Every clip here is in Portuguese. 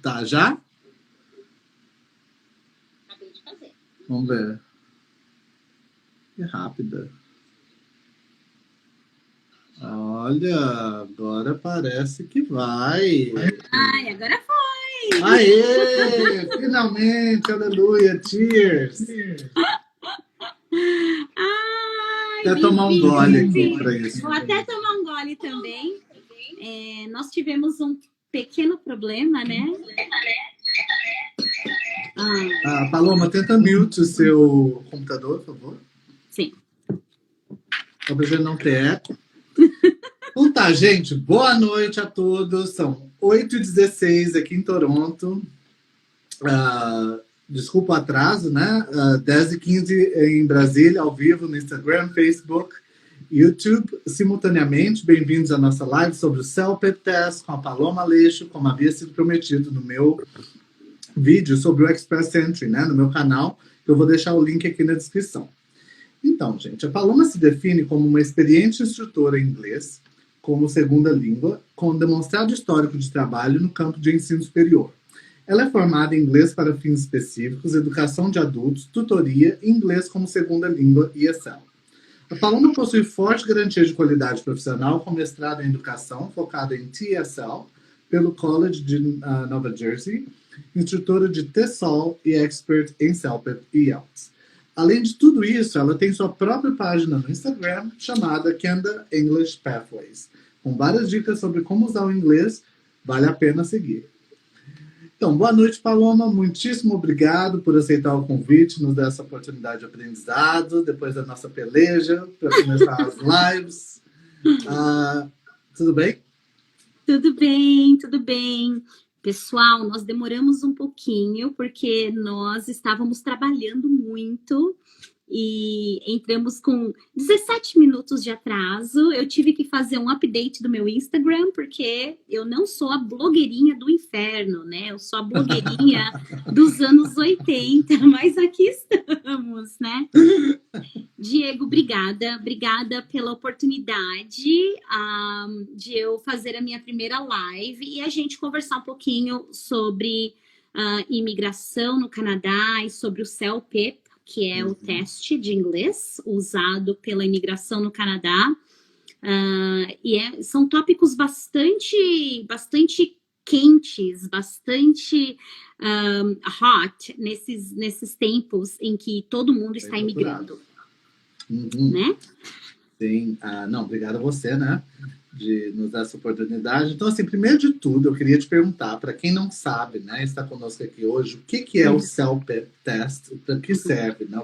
Tá, já? Acabei de fazer. Vamos ver. Que rápida. Olha, agora parece que vai. Ai, agora foi! Aê! Finalmente, aleluia, cheers! Ai, Até tomar um gole aqui para isso. Vou até tomar um gole também. Nós tivemos um pequeno problema, né? Paloma, tenta mute o seu computador, por favor. Sim. Talvez ele não ter eco. Então tá, gente. Boa noite a todos. São 8h16 aqui em Toronto. Desculpa o atraso, né? 10h15 em Brasília, ao vivo no Instagram, Facebook, YouTube, simultaneamente. Bem-vindos à nossa live sobre o Self-Pep Test com a Paloma Aleixo, como havia sido prometido no meu vídeo sobre o Express Entry, né? No meu canal. Eu vou deixar o link aqui na descrição. Então, gente, a Paloma se define como uma experiente instrutora em inglês como segunda língua, com demonstrado histórico de trabalho no campo de ensino superior. Ela é formada em inglês para fins específicos, educação de adultos, tutoria e inglês como segunda língua ESL. A Paloma possui forte garantia de qualidade profissional com mestrado em educação focado em TESL pelo College de Nova Jersey, instrutora de TESOL e expert em CELPEP e IELTS. Além de tudo isso, ela tem sua própria página no Instagram chamada Kenda English Pathways, com várias dicas sobre como usar o inglês. Vale a pena seguir. Então, boa noite, Paloma. Muitíssimo obrigado por aceitar o convite, nos dar essa oportunidade de aprendizado, depois da nossa peleja, para começar as lives. Tudo bem? Tudo bem, tudo bem. Pessoal, nós demoramos um pouquinho, porque nós estávamos trabalhando muito e entramos com 17 minutos de atraso. Eu tive que fazer um update do meu Instagram, porque eu não sou a blogueirinha do inferno, né? Eu sou a blogueirinha dos anos 80, mas aqui estamos, né? Diego, obrigada pela oportunidade de eu fazer a minha primeira live e a gente conversar um pouquinho sobre imigração no Canadá e sobre o CELPEP, que é o teste de inglês usado pela imigração no Canadá. São tópicos bastante quentes, bastante hot nesses tempos em que todo mundo está imigrando. Né? Sim. Não, obrigado a você, né, de nos dar essa oportunidade. Então, assim, primeiro de tudo, eu queria te perguntar, para quem não sabe, né, está conosco aqui hoje, o que é o CELPEP Test, para que serve, né? O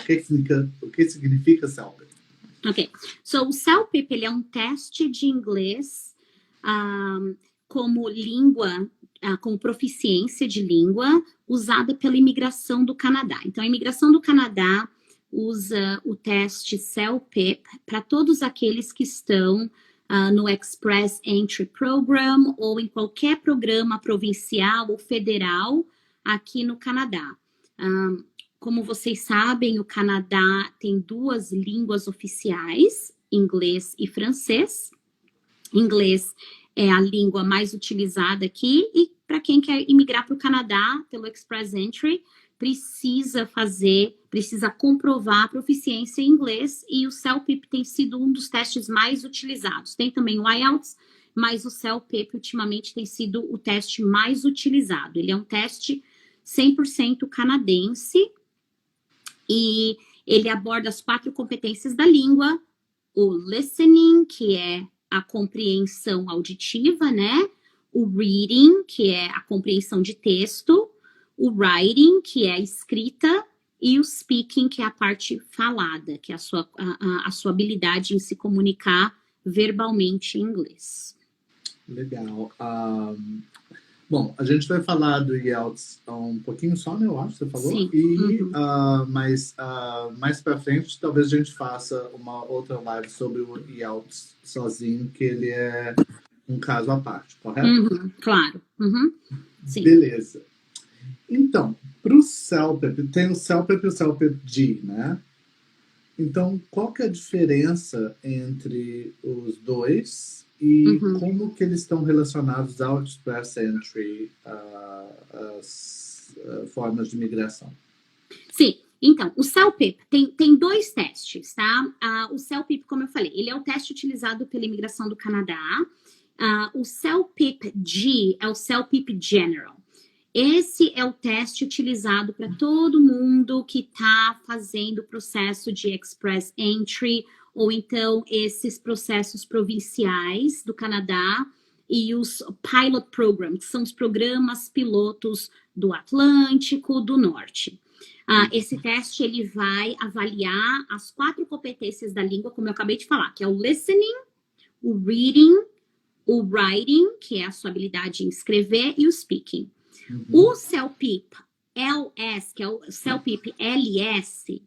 que significa CELPEP? Ok, o CELPEP, ele é um teste de inglês como língua, com proficiência de língua, usada pela imigração do Canadá. Então, a imigração do Canadá usa o teste CELPEP para todos aqueles que estão no Express Entry Program ou em qualquer programa provincial ou federal aqui no Canadá. Como vocês sabem, o Canadá tem 2 línguas oficiais, inglês e francês. Inglês é a língua mais utilizada aqui e para quem quer imigrar para o Canadá pelo Express Entry, precisa comprovar a proficiência em inglês e o CELPEP tem sido um dos testes mais utilizados. Tem também o IELTS, mas o CELPEP ultimamente tem sido o teste mais utilizado. Ele é um teste 100% canadense e ele aborda as 4 competências da língua, o listening, que é a compreensão auditiva, né? O reading, que é a compreensão de texto, o writing, que é a escrita, e o speaking, que é a parte falada, que é a sua habilidade em se comunicar verbalmente em inglês. Legal. Bom, a gente vai falar do IELTS um pouquinho só, né? Eu acho que você falou. Sim. E mais para frente, talvez a gente faça uma outra live sobre o IELTS sozinho, que ele é um caso à parte, correto? Claro. Sim. Beleza. Então, para o CELPEP, tem o CELPEP e o CELPEP-D, né? Então, qual que é a diferença entre os dois? e como que eles estão relacionados ao Express Entry, as formas de migração? Sim. Então, o CELPIP tem 2 testes, tá? O CELPIP, como eu falei, ele é o teste utilizado pela imigração do Canadá. O CELPIP-G é o CELPIP General. Esse é o teste utilizado para todo mundo que está fazendo o processo de Express Entry, ou então esses processos provinciais do Canadá, e os Pilot Programs, que são os programas pilotos do Atlântico, do Norte. Esse teste ele vai avaliar as 4 competências da língua, como eu acabei de falar, que é o listening, o reading, o writing, que é a sua habilidade em escrever, e o speaking. O CELPIP LS, que é o CELPIP LS,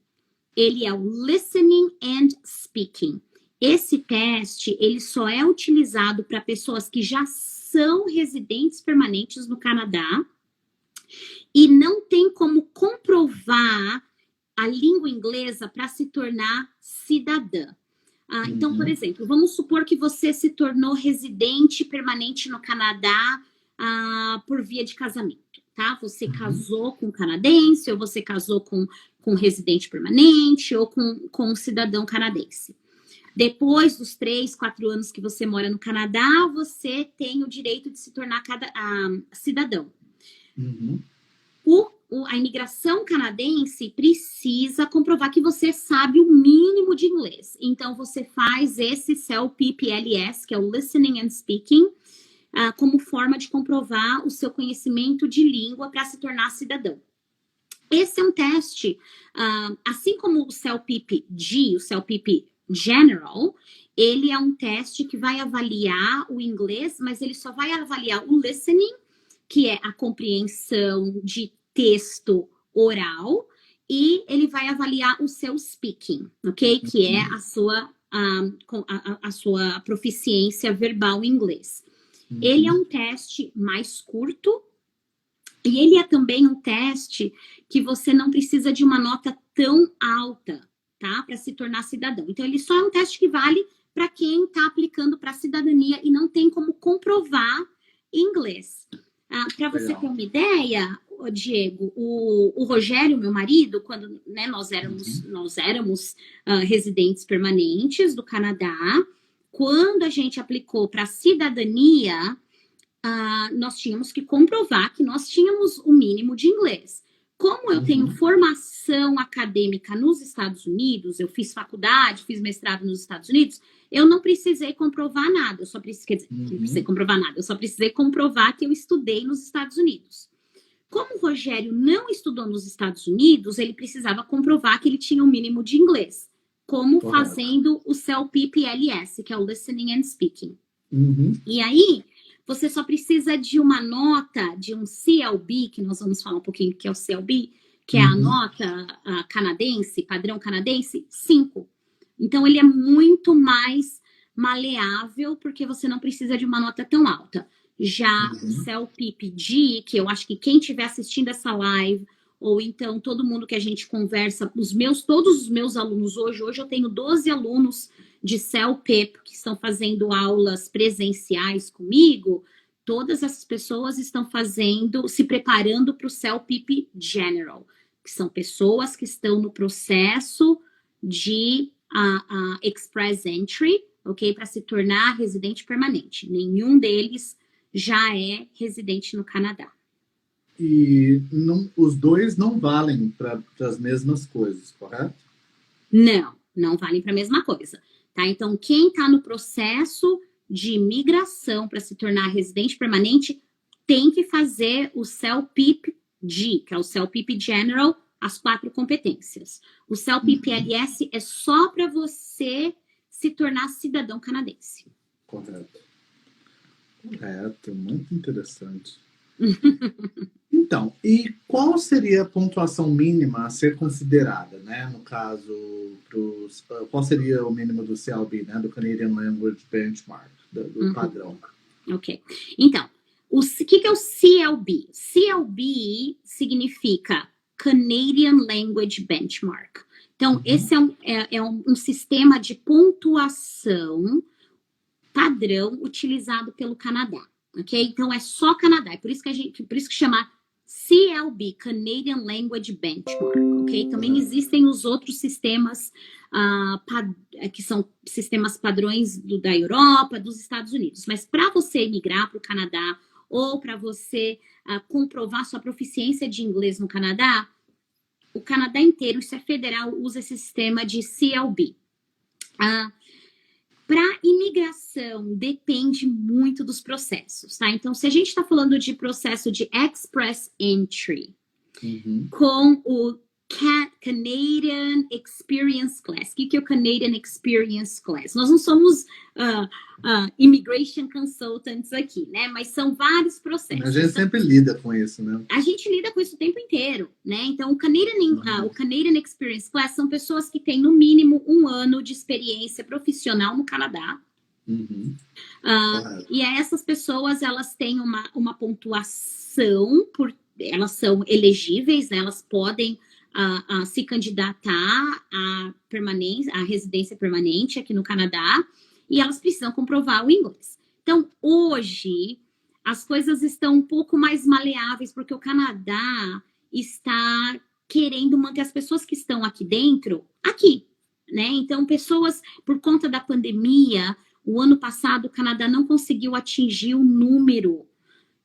ele é o listening and speaking. Esse teste, ele só é utilizado para pessoas que já são residentes permanentes no Canadá e não tem como comprovar a língua inglesa para se tornar cidadã. Então, por exemplo, vamos supor que você se tornou residente permanente no Canadá por via de casamento, tá? Você casou com um canadense, ou você casou com um residente permanente, ou com um cidadão canadense. Depois dos 3, 4 anos que você mora no Canadá, você tem o direito de se tornar cidadão. A imigração canadense precisa comprovar que você sabe o mínimo de inglês. Então, você faz esse CELPIP-LS, que é o Listening and Speaking, como forma de comprovar o seu conhecimento de língua para se tornar cidadão. Esse é um teste, assim como o CELPIP-G, o CELPIP General, ele é um teste que vai avaliar o inglês, mas ele só vai avaliar o listening, que é a compreensão de texto oral, e ele vai avaliar o seu speaking, ok? Que é a sua proficiência verbal em inglês. Ele é um teste mais curto, e ele é também um teste que você não precisa de uma nota tão alta, tá? Para se tornar cidadão. Então, ele só é um teste que vale para quem está aplicando para a cidadania e não tem como comprovar em inglês. Para você ter uma ideia, Diego, o Rogério, meu marido, quando nós éramos residentes permanentes do Canadá, quando a gente aplicou para a cidadania, nós tínhamos que comprovar que nós tínhamos o mínimo de inglês. Como eu tenho formação acadêmica nos Estados Unidos, eu fiz faculdade, fiz mestrado nos Estados Unidos, eu não precisei comprovar nada, eu só precisei comprovar que eu estudei nos Estados Unidos. Como o Rogério não estudou nos Estados Unidos, ele precisava comprovar que ele tinha o mínimo de inglês, como fazendo o CELPIP-LS, que é o Listening and Speaking. E aí, você só precisa de uma nota, de um CLB, que nós vamos falar um pouquinho que é o CLB, que é a nota canadense, padrão canadense, 5. Então, ele é muito mais maleável, porque você não precisa de uma nota tão alta. Já o CELPIP-G, que eu acho que quem estiver assistindo essa live, ou então todo mundo que a gente conversa, todos os meus alunos hoje eu tenho 12 alunos de CELPIP que estão fazendo aulas presenciais comigo, todas essas pessoas estão se preparando para o CELPIP General, que são pessoas que estão no processo de Express Entry, ok? Para se tornar residente permanente. Nenhum deles já é residente no Canadá. E os dois não valem para as mesmas coisas, correto? Não valem para a mesma coisa. Tá? Então, quem está no processo de migração para se tornar residente permanente tem que fazer o CELPIP-G, que é o CELPIP General, as 4 competências. O CELPIP-LS é só para você se tornar cidadão canadense. Correto, muito interessante. Então, e qual seria a pontuação mínima a ser considerada, né? No caso, qual seria o mínimo do CLB, né? Do Canadian Language Benchmark, do padrão? Ok. Então, o que é o CLB? CLB significa Canadian Language Benchmark. Então, esse é um sistema de pontuação padrão utilizado pelo Canadá, ok? Então é só Canadá, é por isso que chama CLB, Canadian Language Benchmark, ok? Também existem os outros sistemas que são sistemas padrões da Europa, dos Estados Unidos, mas para você migrar para o Canadá ou para você comprovar sua proficiência de inglês no Canadá, o Canadá inteiro, isso é federal, usa esse sistema de CLB. Para imigração, depende muito dos processos, tá? Então, se a gente está falando de processo de Express Entry, com o Canadian Experience Class. O que é o Canadian Experience Class? Nós não somos immigration consultants aqui, né? Mas são vários processos. A gente sempre lida com isso, né? A gente lida com isso o tempo inteiro, né? Então, o Canadian Experience Class são pessoas que têm, no mínimo, 1 ano de experiência profissional no Canadá. E essas pessoas, elas têm uma pontuação, elas são elegíveis, né? Elas podem se candidatar à residência permanente aqui no Canadá, e elas precisam comprovar o inglês. Então, hoje, as coisas estão um pouco mais maleáveis, porque o Canadá está querendo manter as pessoas que estão aqui dentro, aqui, né? Então, pessoas, por conta da pandemia, o ano passado, o Canadá não conseguiu atingir o número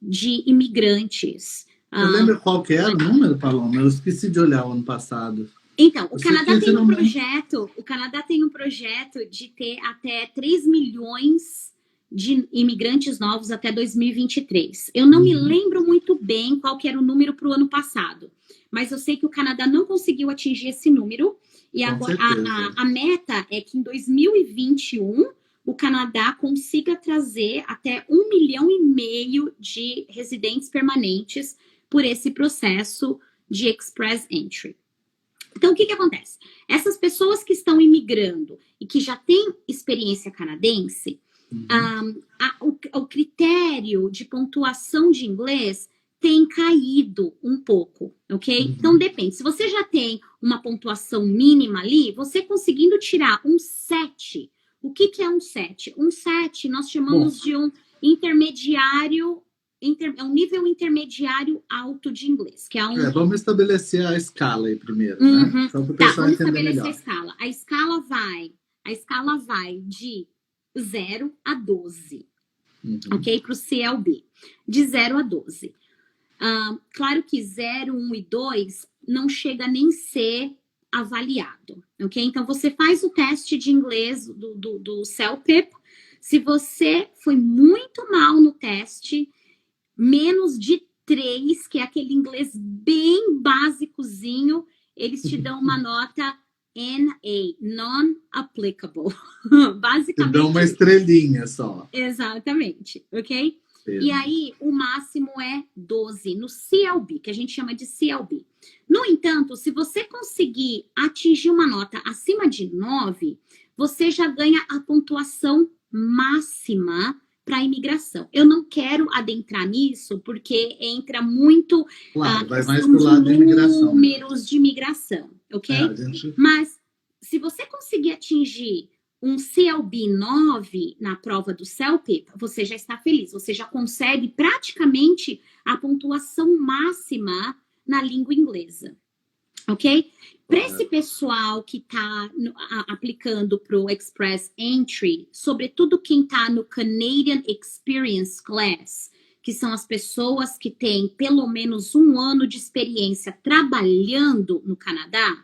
de imigrantes. Você lembra qual que era o número, Paloma? Eu esqueci de olhar o ano passado. Então, o Canadá tem um projeto de ter até 3 milhões de imigrantes novos até 2023. Eu não me lembro muito bem qual que era o número para o ano passado, mas eu sei que o Canadá não conseguiu atingir esse número, e agora a meta é que em 2021 o Canadá consiga trazer até 1,5 milhão de residentes permanentes por esse processo de Express Entry. Então, o que acontece? Essas pessoas que estão imigrando e que já têm experiência canadense, o critério de pontuação de inglês tem caído um pouco, ok? Então, depende. Se você já tem uma pontuação mínima ali, você conseguindo tirar um 7, o que é um 7? Um 7 nós chamamos de um intermediário, um nível intermediário alto de inglês, que é um... vamos estabelecer a escala aí primeiro, né? Só para o pessoal entender melhor. A escala. A escala vai de 0 a 12, ok? Para o CLB. De 0 a 12. Claro que 0, 1 e 2 não chega nem ser avaliado, ok? Então, você faz o teste de inglês do CELPIP. Se você foi muito mal no teste, menos de 3, que é aquele inglês bem básicozinho, eles te dão uma nota NA, non-applicable. Basicamente. Te dão uma estrelinha só. Exatamente, ok? E aí, o máximo é 12 no CLB, que a gente chama de CLB. No entanto, se você conseguir atingir uma nota acima de 9, você já ganha a pontuação máxima para a imigração. Eu não quero adentrar nisso, porque entra muito vai mais pro lado da imigração. Números de imigração, ok? Mas, se você conseguir atingir um CLB 9 na prova do CELPIP, você já está feliz. Você já consegue praticamente a pontuação máxima na língua inglesa, ok? Para esse pessoal que está aplicando para o Express Entry, sobretudo quem está no Canadian Experience Class, que são as pessoas que têm pelo menos 1 ano de experiência trabalhando no Canadá,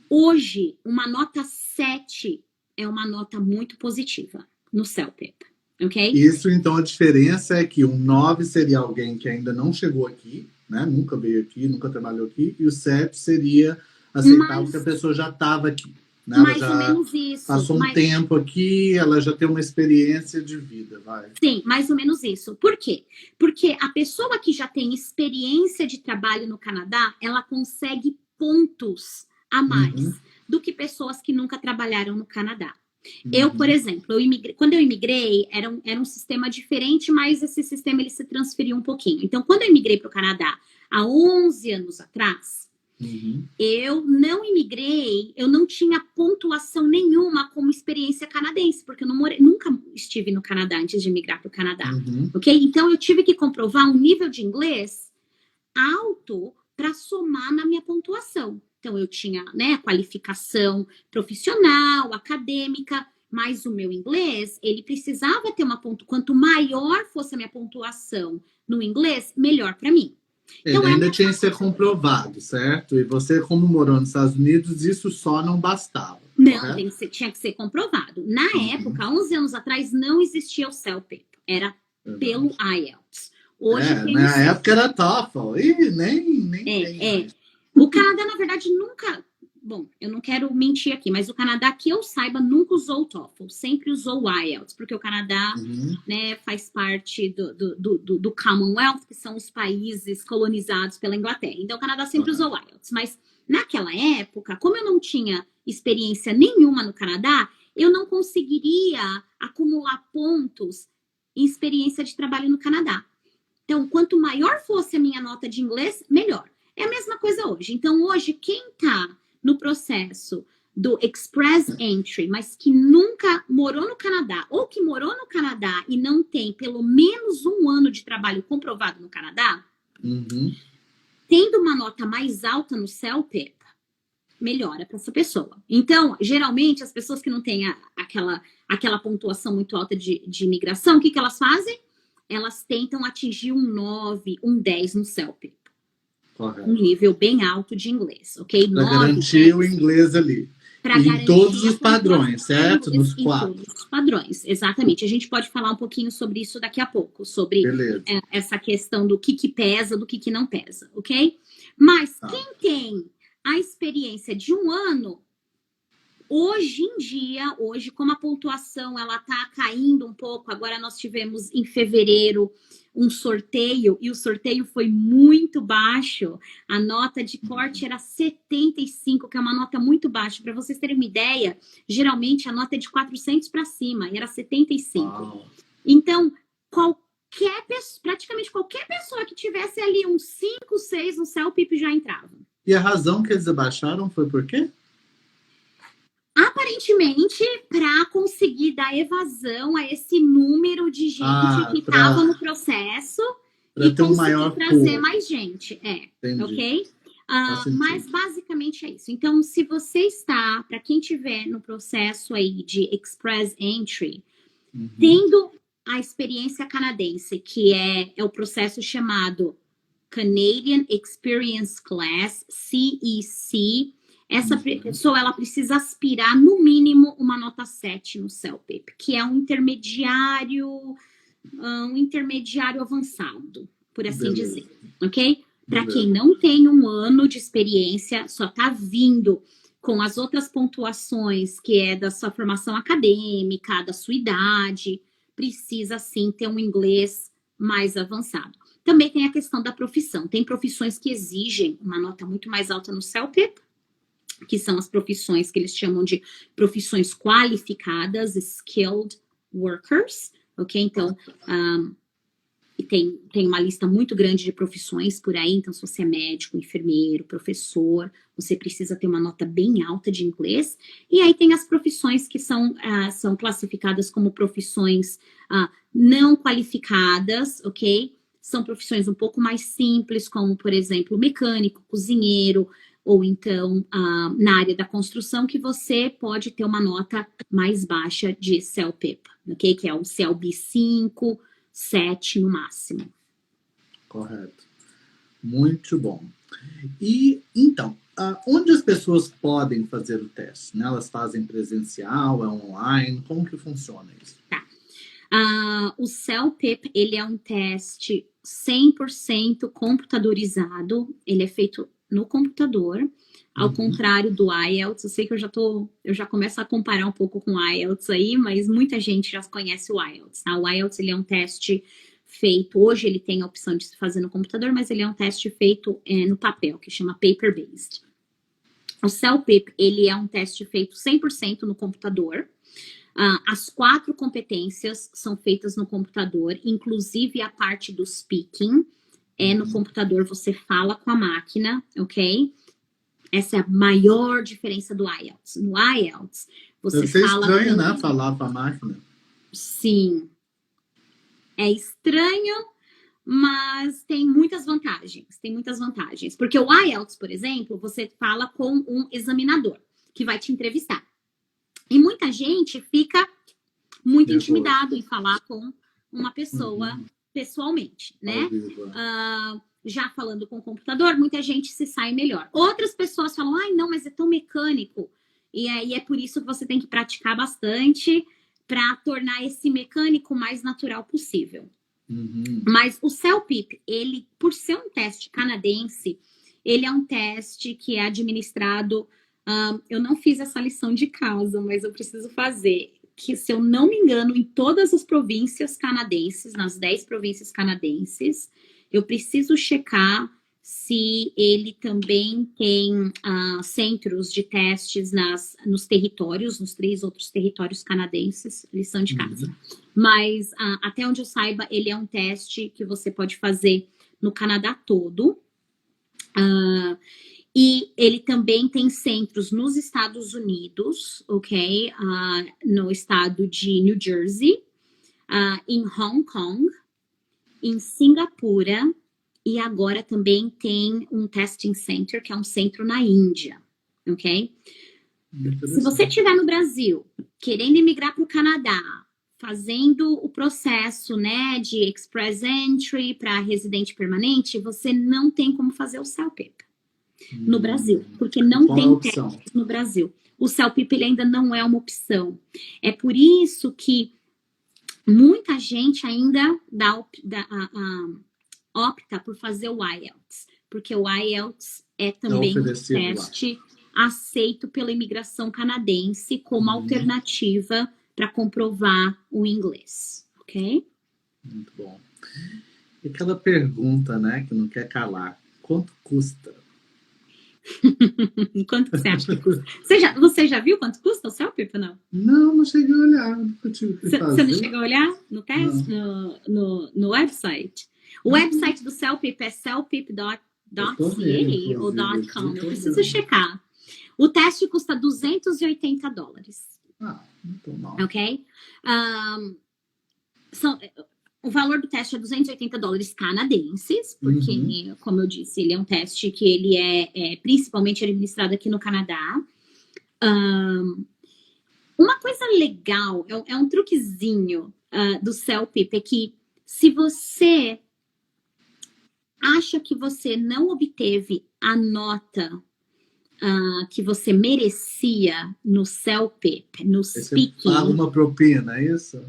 hoje, uma nota 7 é uma nota muito positiva no CELPIP, ok? Isso, então, a diferença é que um 9 seria alguém que ainda não chegou aqui, né? Nunca veio aqui, nunca trabalhou aqui, e o 7 seria aceitável que a pessoa já estava aqui. Né? Mais ou menos isso. Passou um tempo aqui, ela já tem uma experiência de vida, vai. Sim, mais ou menos isso. Por quê? Porque a pessoa que já tem experiência de trabalho no Canadá, ela consegue pontos a mais do que pessoas que nunca trabalharam no Canadá. Eu, por exemplo, quando eu imigrei, era um sistema diferente, mas esse sistema ele se transferiu um pouquinho. Então, quando eu imigrei para o Canadá há 11 anos atrás, Uhum. Eu não imigrei, eu não tinha pontuação nenhuma como experiência canadense, porque eu não morei, nunca estive no Canadá antes de migrar para o Canadá, Uhum. ok? Então eu tive que comprovar um nível de inglês alto para somar na minha pontuação. Então eu tinha, né, qualificação profissional, acadêmica, mas o meu inglês, ele precisava ter uma pontuação. Quanto maior fosse a minha pontuação no inglês, melhor para mim. Ele Então é a ainda mesma tinha que ser coisa. comprovado, certo? E você, como morou nos Estados Unidos, isso só não bastava, Não, correto? tinha que ser comprovado. Na Uhum. época, 11 anos atrás, não existia o CELPIP. Era pelo Verdade. IELTS. Hoje tem o Na CELPIP. época era TOEFL, e nem tem É. mais. O Canadá, na verdade, nunca... Bom, eu não quero mentir aqui, mas o Canadá, que eu saiba, nunca usou o TOEFL. Sempre usou o IELTS, porque o Canadá, Uhum. né, faz parte do Commonwealth, que são os países colonizados pela Inglaterra. Então, o Canadá sempre usou o IELTS. Mas, naquela época, como eu não tinha experiência nenhuma no Canadá, eu não conseguiria acumular pontos em experiência de trabalho no Canadá. Então, quanto maior fosse a minha nota de inglês, melhor. É a mesma coisa hoje. Então, hoje, quem está no processo do Express Entry, mas que nunca morou no Canadá, ou que morou no Canadá e não tem pelo menos um ano de trabalho comprovado no Canadá, Uhum. tendo uma nota mais alta no CELPIP, melhora para essa pessoa. Então, geralmente, as pessoas que não têm aquela pontuação muito alta de imigração, o que elas fazem? Elas tentam atingir um 9, um 10 no CELPIP. Correto. Um nível bem alto de inglês, ok? Para 9, garantir 10. o inglês ali. Para E em todos garantir a os padrões, pontuação do certo? inglês Nos em 4. todos os padrões. Exatamente. A gente pode falar um pouquinho sobre isso daqui a pouco, sobre Beleza. essa questão do que pesa, do que não pesa, ok? Mas Tá. quem tem a experiência de um ano, hoje em dia, hoje, como a pontuação ela tá caindo um pouco, agora nós tivemos em fevereiro um sorteio, e o sorteio foi muito baixo. A nota de corte era 75, que é uma nota muito baixa. Para vocês terem uma ideia, geralmente a nota é de 400 para cima, e era 75. Uau. Então, praticamente qualquer pessoa que tivesse ali uns 5, 6 no CELPIP já entrava. E a razão que eles abaixaram foi por quê? Aparentemente, para conseguir dar evasão a esse número de gente que estava no processo e ter um conseguir maior trazer pool. mais gente. Entendi. Ok? Faz sentido. Mas basicamente é isso. Então, se você está, para quem estiver no processo aí de Express Entry, tendo a experiência canadense, que é o processo chamado Canadian Experience Class, CEC, essa pessoa ela precisa aspirar no mínimo uma nota 7 no CELPIP, que é um intermediário avançado, por assim dizer, ok? Para quem não tem um ano de experiência, só está vindo com as outras pontuações, que é da sua formação acadêmica, da sua idade, precisa sim ter um inglês mais avançado. Também tem a questão da profissão. Tem profissões que exigem uma nota muito mais alta no CELPIP, que são as profissões que eles chamam de profissões qualificadas, skilled workers, ok? Então, tem uma lista muito grande de profissões por aí. Então, se você é médico, enfermeiro, professor, você precisa ter uma nota bem alta de inglês. E aí tem as profissões que são classificadas como profissões não qualificadas, ok? São profissões um pouco mais simples, como, por exemplo, mecânico, cozinheiro, ou então na área da construção, que você pode ter uma nota mais baixa de CELPIP, ok? Que é o CELB 5, 7 no máximo. Correto. Muito bom. E, então, onde as pessoas podem fazer o teste? Né? Elas fazem presencial, é online? Como que funciona isso? Tá. O CELPIP, ele é um teste 100% computadorizado. Ele é feito no computador, ao contrário do IELTS. Eu sei que eu já começo a comparar um pouco com o IELTS aí, mas muita gente já conhece o IELTS, tá? O IELTS, ele é um teste feito, hoje ele tem a opção de se fazer no computador, mas ele é um teste feito no papel, que chama paper-based. O CELPIP, ele é um teste feito 100% no computador. As 4 competências são feitas no computador, inclusive a parte do speaking. No computador, você fala com a máquina, ok? Essa é a maior diferença do IELTS. No IELTS, você Deve ser fala... estranho, né? Falar para a máquina. Sim. É estranho, mas tem muitas vantagens. Tem muitas vantagens. Porque o IELTS, por exemplo, você fala com um examinador que vai te entrevistar. E muita gente fica muito intimidado em falar com uma pessoa pessoalmente, né? Já falando com o computador, muita gente se sai melhor. Outras pessoas falam, ai, não, mas é tão mecânico. E aí é por isso que você tem que praticar bastante para tornar esse mecânico mais natural possível. Mas o CELPIP, ele, por ser um teste canadense, ele é um teste que é administrado... eu não fiz essa lição de casa, mas eu preciso fazer. Que, se eu não me engano, em todas as províncias canadenses, nas 10 províncias canadenses, eu preciso checar se ele também tem centros de testes nos territórios, nos 3 outros territórios canadenses, lição de casa. Mas, até onde eu saiba, ele é um teste que você pode fazer no Canadá todo. E ele também tem centros nos Estados Unidos, ok? No estado de New Jersey, em Hong Kong, em Singapura, e agora também tem um testing center, que é um centro na Índia, ok? Se você estiver no Brasil, querendo emigrar para o Canadá, fazendo o processo, né, de Express Entry para residente permanente, você não tem como fazer o CELPIP no Brasil, porque não tem teste no Brasil. O CELPIP ele ainda não é uma opção. É por isso que muita gente ainda opta por fazer o IELTS, porque o IELTS é também um teste aceito pela imigração canadense como alternativa para comprovar o inglês, ok? Muito bom. E aquela pergunta, né, que não quer calar, quanto custa? Quanto que você acha que custa? Você já viu quanto custa o CELPIP ou não? Não cheguei a olhar. Você não chegou a olhar no teste, no website? O website do CELPIP é celpip.ca ou .com. Eu preciso checar. O teste custa $280. Muito mal. Ok? O valor do teste é $280 canadenses, porque, como eu disse, ele é um teste que ele é principalmente administrado aqui no Canadá. Uma coisa legal, é um truquezinho do CELPIP, é que se você acha que você não obteve a nota que você merecia no CELPIP, no speaking... Você paga uma propina, é isso?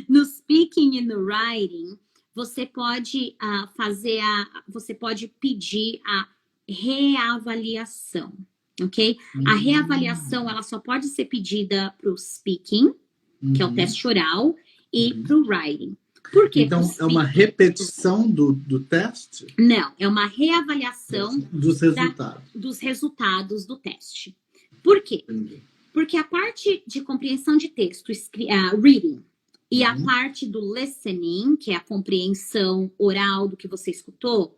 No speaking e no writing, você pode você pode pedir a reavaliação, ok? A reavaliação, ela só pode ser pedida para o speaking, que é o teste oral, e para o writing. Por quê? Então, é uma repetição do teste? Não, é uma reavaliação dos resultados do teste. Por quê? Porque a parte de compreensão de texto, reading, e a parte do listening, que é a compreensão oral do que você escutou,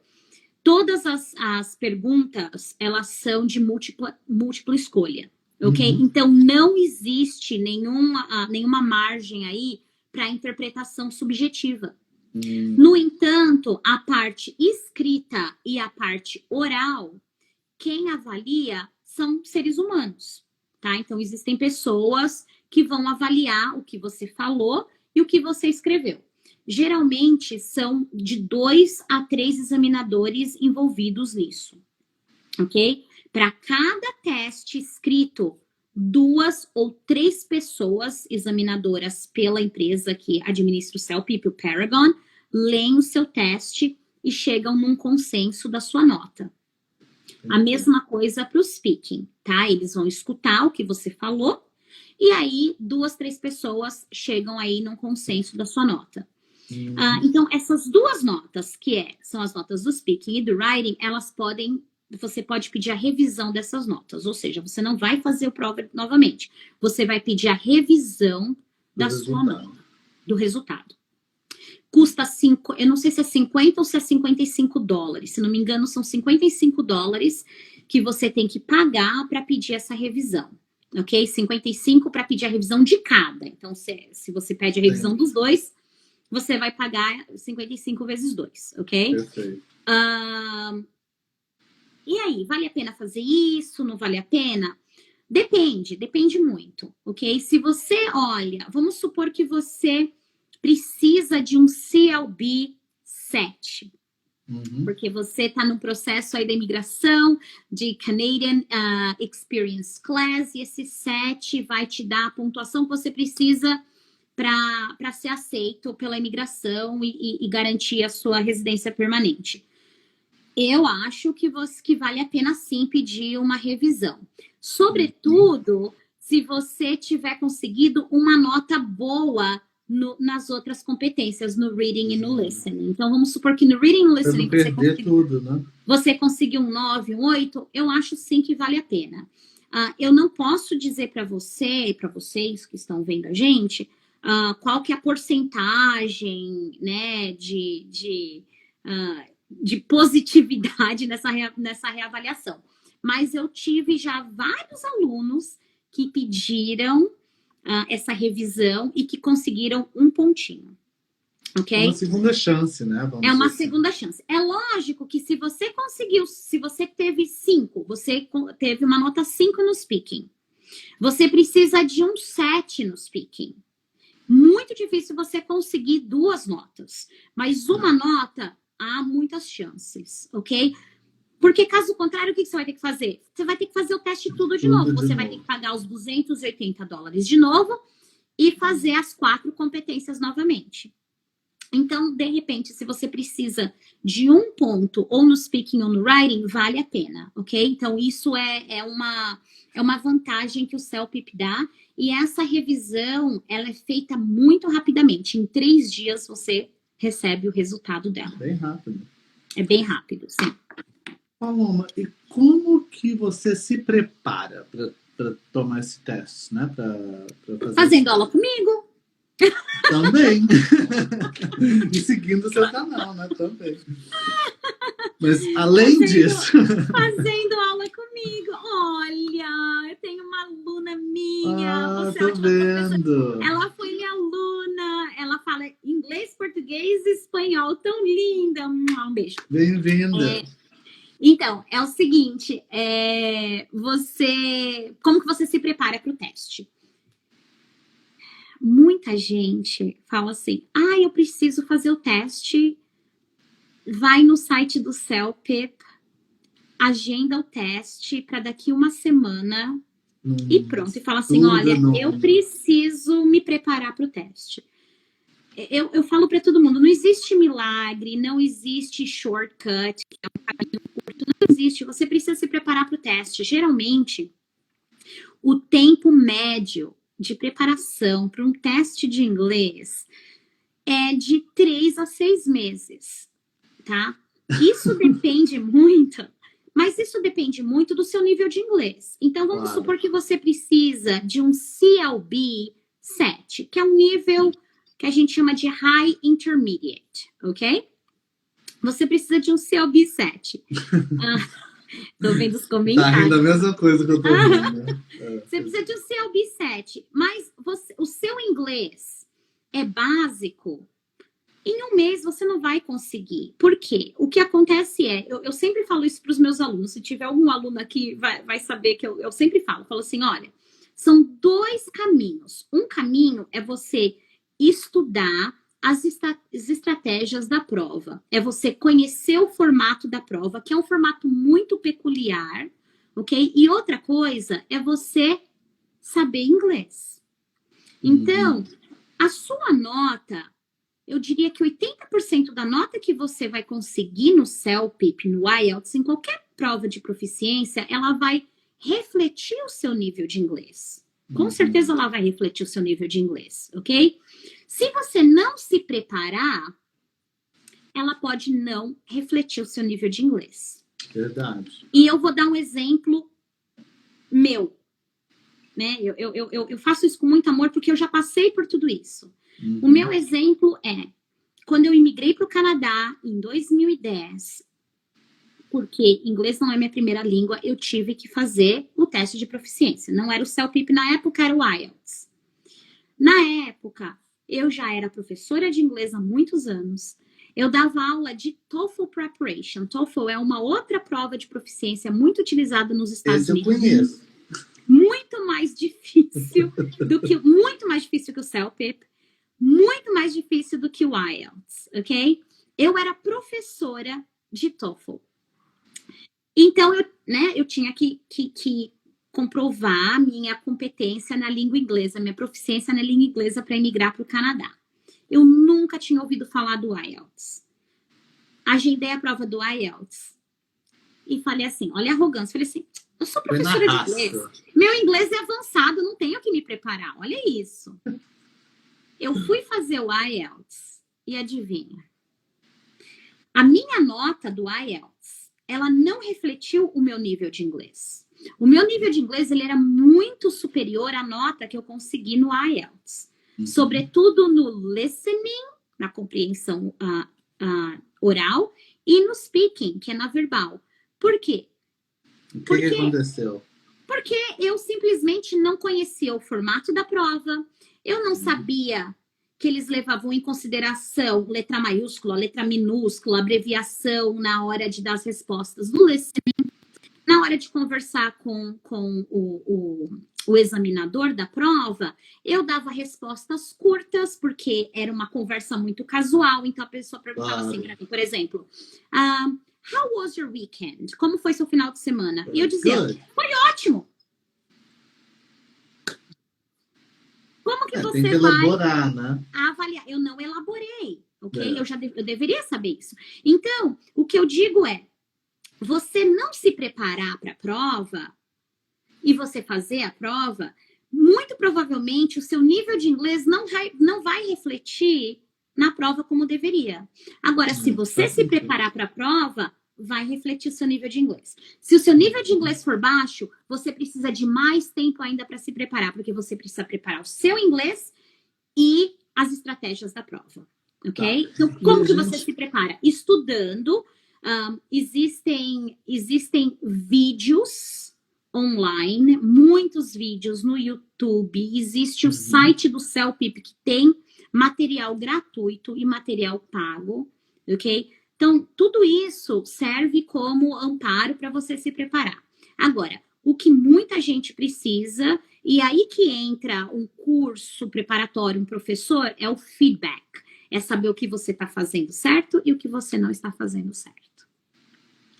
todas as perguntas, elas são de múltipla escolha, ok? Então, não existe nenhuma margem aí para interpretação subjetiva. No entanto, a parte escrita e a parte oral, quem avalia são seres humanos, tá? Então, existem pessoas que vão avaliar o que você falou e o que você escreveu. Geralmente, são de 2 a 3 examinadores envolvidos nisso, ok? Para cada teste escrito, 2 ou 3 pessoas examinadoras pela empresa que administra o CELPIP, o Paragon, leem o seu teste e chegam num consenso da sua nota. A mesma coisa para o speaking, tá? Eles vão escutar o que você falou e aí 2, 3 pessoas chegam aí num consenso da sua nota. Então, essas 2 notas, são as notas do speaking e do writing, você pode pedir a revisão dessas notas, ou seja, você não vai fazer a prova novamente, você vai pedir a revisão sua nota, do resultado. Custa eu não sei se é 50 ou se é $55, se não me engano são $55, que você tem que pagar para pedir essa revisão, ok? 55 para pedir a revisão de cada. Então, se você pede a revisão dos dois, você vai pagar 55 vezes 2, ok? Perfeito. E aí, vale a pena fazer isso? Não vale a pena? Depende muito, ok? Se você olha, vamos supor que você precisa de um CLB 7, porque você está no processo aí da imigração de Canadian Experience Class, e esse 7 vai te dar a pontuação que você precisa para ser aceito pela imigração e garantir a sua residência permanente. Eu acho que vale a pena sim pedir uma revisão. Sobretudo, se você tiver conseguido uma nota boa nas outras competências, no reading e no listening. Então, vamos supor que no reading e no listening você conseguiu um 9, um 8, eu acho sim que vale a pena. Eu não posso dizer para você e para vocês que estão vendo a gente qual que é a porcentagem, né, de positividade nessa reavaliação. Mas eu tive já vários alunos que pediram essa revisão e que conseguiram um pontinho. Ok? Uma segunda chance, né? É uma segunda chance. É lógico que se você conseguiu, se você teve 5, você teve uma nota 5 no speaking, você precisa de um 7 no speaking. Muito difícil você conseguir 2 notas, mas uma nota, há muitas chances, ok? Porque caso contrário, o que você vai ter que fazer? Você vai ter que fazer o teste tudo de novo. Você vai ter que pagar os $280 de novo e fazer as 4 competências novamente. Então, de repente, se você precisa de um ponto, ou no speaking ou no writing, vale a pena, ok? Então, isso é uma vantagem que o CELPIP dá. E essa revisão, ela é feita muito rapidamente. Em 3 dias, você recebe o resultado dela. Bem rápido. É bem rápido, sim. Paloma, e como que você se prepara para tomar esse teste, né? Pra fazer fazendo aula comigo. Também. E seguindo o seu canal, né? Também. Mas além disso... Fazendo aula comigo. Olha, eu tenho uma aluna minha. Você tô vendo. Ela foi minha aluna. Ela fala inglês, português e espanhol. Tão linda. Um beijo. Bem-vinda. Então, é o seguinte. Como que você se prepara para o teste? Muita gente fala assim, eu preciso fazer o teste, vai no site do CELPIP, agenda o teste para daqui uma semana e pronto, e fala assim, olha, eu preciso me preparar para o teste. Eu falo para todo mundo, não existe milagre, não existe shortcut, que é um caminho curto, não existe, você precisa se preparar para o teste. Geralmente, o tempo médio de preparação para um teste de inglês é de 3 a 6 meses, tá? Isso depende muito, mas isso depende muito do seu nível de inglês. Então, vamos supor que você precisa de um CLB 7, que é um nível que a gente chama de High Intermediate, ok? Você precisa de um CLB 7. Tô vendo os comentários. Tá rindo a mesma coisa que eu tô vendo, né? Você precisa de um CLB 7, mas o seu inglês é básico. Em um mês você não vai conseguir. Por quê? O que acontece eu sempre falo isso para os meus alunos. Se tiver algum aluno aqui, vai saber que eu sempre falo assim, olha, são 2 caminhos. Um caminho é você estudar as estratégias da prova. É você conhecer o formato da prova, que é um formato muito peculiar, ok? E outra coisa é você saber inglês. Então, a sua nota, eu diria que 80% da nota que você vai conseguir no CELPIP, no IELTS, em qualquer prova de proficiência, ela vai refletir o seu nível de inglês. Com certeza ela vai refletir o seu nível de inglês, ok? Se você não se preparar, ela pode não refletir o seu nível de inglês. Verdade. E eu vou dar um exemplo meu, né? Eu faço isso com muito amor porque eu já passei por tudo isso. O meu exemplo é, quando eu imigrei para o Canadá em 2010, porque inglês não é minha primeira língua, eu tive que fazer o teste de proficiência. Não era o CELPIP na época, era o IELTS. Na época, eu já era professora de inglês há muitos anos. Eu dava aula de TOEFL Preparation. TOEFL é uma outra prova de proficiência muito utilizada nos Estados Esse eu Unidos. conheço. Muito mais difícil que o CELPIP, muito mais difícil do que o IELTS, ok? Eu era professora de TOEFL. Então, eu tinha que comprovar a minha competência na língua inglesa, minha proficiência na língua inglesa para emigrar para o Canadá. Eu nunca tinha ouvido falar do IELTS. Agendei a prova do IELTS e falei assim, olha a arrogância, falei assim, eu sou professora de inglês, meu inglês é avançado, não tenho que me preparar, olha isso. Eu fui fazer o IELTS e adivinha? A minha nota do IELTS, ela não refletiu o meu nível de inglês. O meu nível de inglês ele era muito superior à nota que eu consegui no IELTS. Sobretudo no listening, na compreensão oral, e no speaking, que é na verbal. Por quê? O que aconteceu? Porque eu simplesmente não conhecia o formato da prova, eu não sabia que eles levavam em consideração letra maiúscula, letra minúscula, abreviação na hora de dar as respostas do listening, na hora de conversar com o examinador da prova, eu dava respostas curtas, porque era uma conversa muito casual, então a pessoa perguntava assim para mim, por exemplo, how was your weekend? Como foi seu final de semana? E eu dizia, foi ótimo. Como que você tem que elaborar, né? avaliar? Eu não elaborei, ok? Eu deveria saber isso. Então, o que eu digo é, você não se preparar para a prova e você fazer a prova, muito provavelmente o seu nível de inglês não vai refletir na prova como deveria. Agora, se você se preparar para a prova, vai refletir o seu nível de inglês. Se o seu nível de inglês for baixo, você precisa de mais tempo ainda para se preparar, porque você precisa preparar o seu inglês e as estratégias da prova, ok? Tá. Então, como que você se prepara? Estudando. Existem vídeos online, muitos vídeos no YouTube, existe o site do CELPIP que tem material gratuito e material pago, ok? Então, tudo isso serve como amparo para você se preparar. Agora, o que muita gente precisa, e aí que entra um curso preparatório, um professor, é o feedback. É saber o que você está fazendo certo e o que você não está fazendo certo.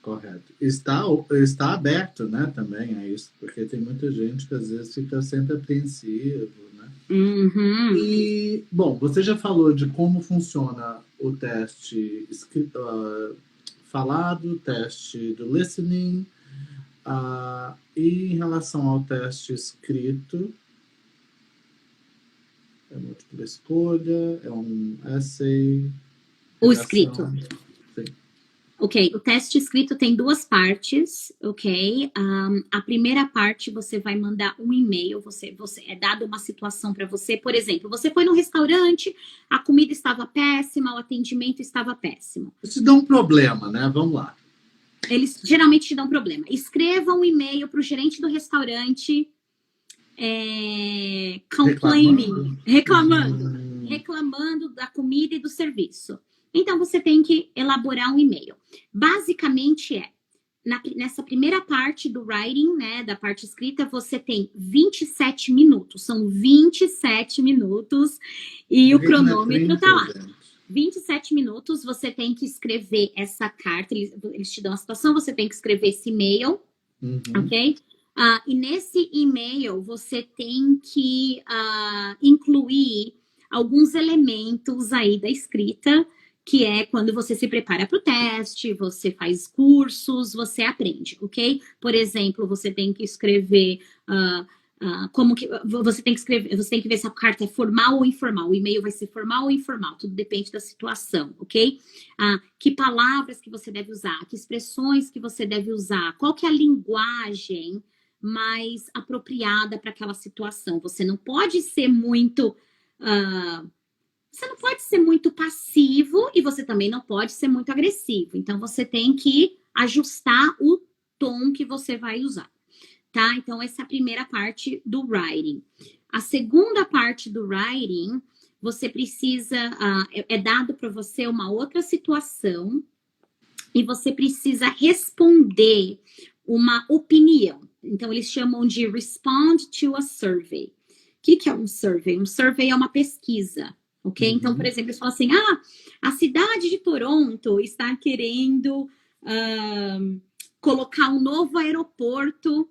Correto. Está aberto, né, também a isso, porque tem muita gente que às vezes fica sempre apreensivo, né? Uhum. E, bom, você já falou de como funciona o teste falado, o teste do listening, e em relação ao teste escrito, é múltipla escolha, é um essay... O escrito. Sim. Ok, o teste escrito tem duas partes, ok? A primeira parte você vai mandar um e-mail, você é dado uma situação para você, por exemplo, você foi no restaurante, a comida estava péssima, o atendimento estava péssimo. Isso dá um problema, né? Vamos lá. Eles geralmente te dão problema. Escreva um e-mail para o gerente do restaurante reclamando da comida e do serviço. Então, você tem que elaborar um e-mail. Basicamente nessa primeira parte do writing, né, da parte escrita, você tem 27 minutos. São 27 minutos e o cronômetro tá lá. 27 minutos, você tem que escrever essa carta, eles te dão a situação, você tem que escrever esse e-mail, ok? E nesse e-mail, você tem que incluir alguns elementos aí da escrita, que é quando você se prepara para o teste, você faz cursos, você aprende, ok? Por exemplo, você tem que escrever como que você tem que ver se a carta é formal ou informal. O e-mail vai ser formal ou informal, tudo depende da situação, ok? Que palavras que você deve usar, que expressões que você deve usar, qual que é a linguagem mais apropriada para aquela situação. Você não pode ser muito passivo e você também não pode ser muito agressivo. Então, você tem que ajustar o tom que você vai usar, tá? Então, essa é a primeira parte do writing. A segunda parte do writing, você precisa, é dado para você uma outra situação e você precisa responder uma opinião. Então, eles chamam de respond to a survey. O que é um survey? Um survey é uma pesquisa, ok? Então, por exemplo, eles falam assim, a cidade de Toronto está querendo colocar um novo aeroporto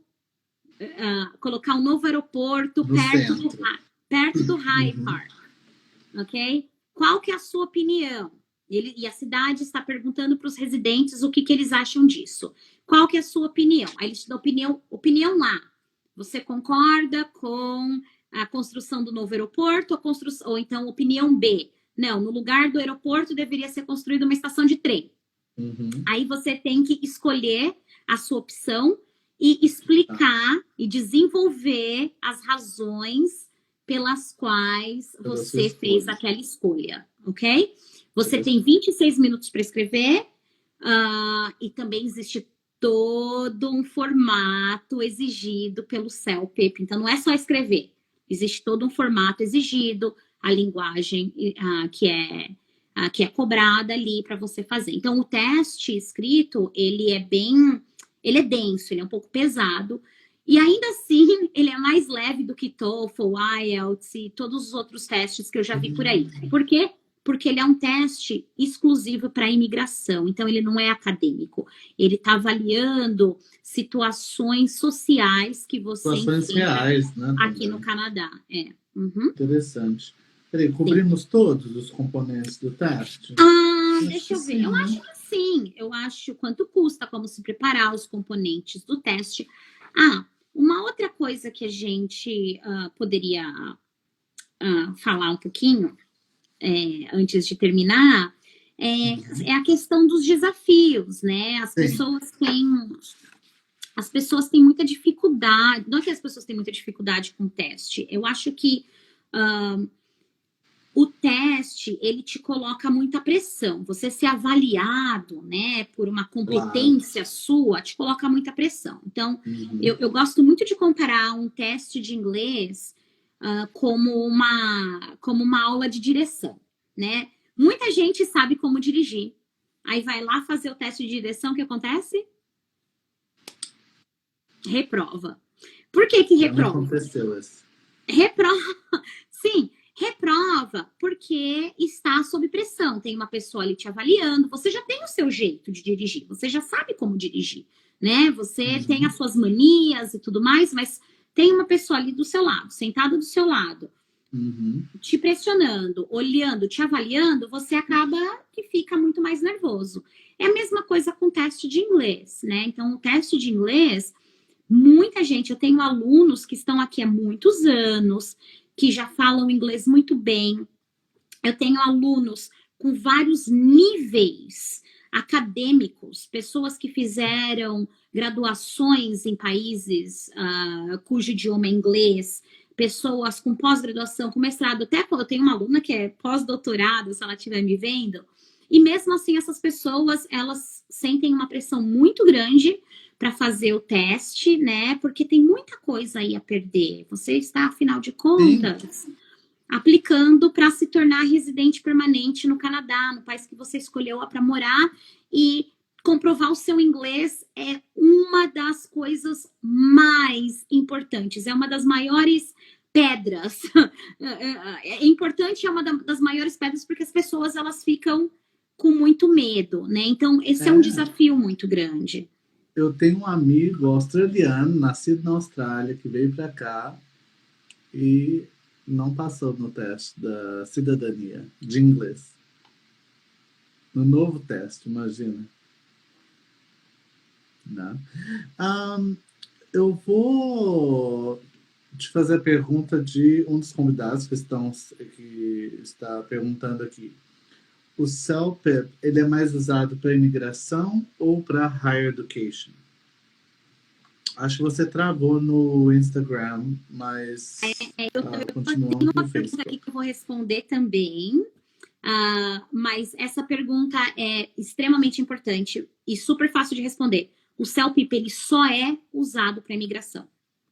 perto do Hyde Park, ok? Qual que é a sua opinião? E a cidade está perguntando para os residentes o que eles acham disso. Qual que é a sua opinião? Aí eles te dão opinião A. Você concorda com a construção do novo aeroporto ou então opinião B? Não, no lugar do aeroporto deveria ser construída uma estação de trem. Aí você tem que escolher a sua opção e explicar e desenvolver as razões pelas quais você fez aquela escolha, ok? Você tem 26 minutos para escrever e também existe todo um formato exigido pelo CELPIP. Então, não é só escrever. Existe todo um formato exigido, a linguagem que é cobrada ali para você fazer. Então, o teste escrito, ele é denso, ele é um pouco pesado. E ainda assim, ele é mais leve do que TOEFL, IELTS e todos os outros testes que eu já vi por aí. Por quê? Porque ele é um teste exclusivo para imigração, então ele não é acadêmico. Ele está avaliando situações sociais que você enfrenta reais, né, aqui no Canadá. Interessante. Peraí, cobrimos todos os componentes do teste? Deixa eu ver. Eu acho que sim. Eu acho quanto custa, como se preparar, os componentes do teste. Uma outra coisa que a gente poderia falar um pouquinho antes de terminar é a questão dos desafios, né? As pessoas têm muita dificuldade. Não é que as pessoas têm muita dificuldade com o teste. Eu acho que o teste, ele te coloca muita pressão. Você ser avaliado, né, por uma competência sua, te coloca muita pressão. Então, eu gosto muito de comparar um teste de inglês como uma aula de direção, né? Muita gente sabe como dirigir. Aí vai lá fazer o teste de direção, o que acontece? Reprova. Por que reprova? Aconteceu isso. Sim, reprova porque está sob pressão. Tem uma pessoa ali te avaliando. Você já tem o seu jeito de dirigir. Você já sabe como dirigir, né? Você tem as suas manias e tudo mais, mas tem uma pessoa ali do seu lado, sentada do seu lado, te pressionando, olhando, te avaliando, você acaba que fica muito mais nervoso. É a mesma coisa com o teste de inglês, né? Então, o teste de inglês, muita gente, eu tenho alunos que estão aqui há muitos anos, que já falam inglês muito bem. Eu tenho alunos com vários níveis acadêmicos, pessoas que fizeram graduações em países cujo idioma é inglês, pessoas com pós-graduação, com mestrado, até eu tenho uma aluna que é pós-doutorado, se ela estiver me vendo, e mesmo assim essas pessoas, elas sentem uma pressão muito grande para fazer o teste, né? Porque tem muita coisa aí a perder. Você está, afinal de contas, aplicando para se tornar residente permanente no Canadá, no país que você escolheu para morar, e comprovar o seu inglês é uma das coisas mais importantes, é uma das maiores pedras. É importante, é uma das maiores pedras, porque as pessoas, elas ficam com muito medo, né? Então, esse é um desafio muito grande. Eu tenho um amigo australiano, nascido na Austrália, que veio para cá e não passou no teste da cidadania de inglês. No novo teste, imagina. Não. Eu vou te fazer a pergunta de um dos convidados que está perguntando aqui. O CELPIP, ele é mais usado para imigração ou para higher education? Acho que você travou no Instagram, mas eu continua no uma pergunta Facebook. aqui que eu vou responder também. Mas essa pergunta é extremamente importante e super fácil de responder. O CELPIP, ele só é usado para imigração,